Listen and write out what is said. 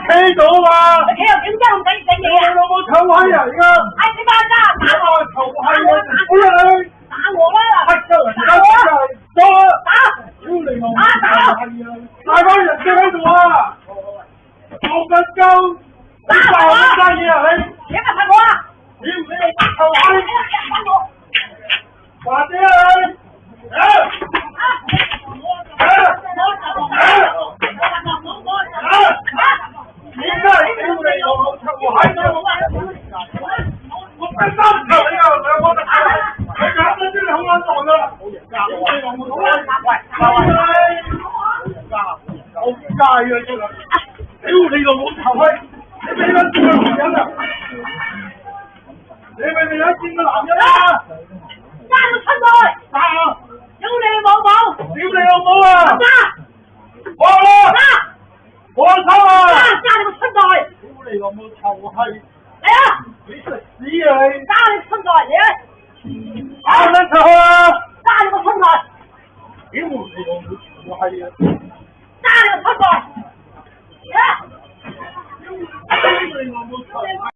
企到嘛？你企又點啫？咁緊要整嘢啊？我老母臭閪人㗎！哎，你班家打我！臭閪人！打我啦！黑出嚟！打我啊！打！打！屌你老母！大班人企喺度啊！做緊鳩！打我啊！做乜嘢啊你？你咪拍我啊！屌你老母臭閪！或者啊你？你真係屌你老母臭閪！我真心臭你啊！兩個你搞到啲好撚戇啊！屌你老母臭閪！好街啊真係！屌你老母臭閪！你俾撚見個男人啊！你咪未有見個男人啊！揸到出來！打啊！屌你老母！屌你老母啊！揸！我啦！揸！我抽啊！揸你個出來！屌你老母臭閪！嚟啊！你食屎啊你！揸你出來嚟！打唔得出去啊！揸你個出來！屌你老母臭閪啊！揸你個出來！嚟！屌你老母臭閪！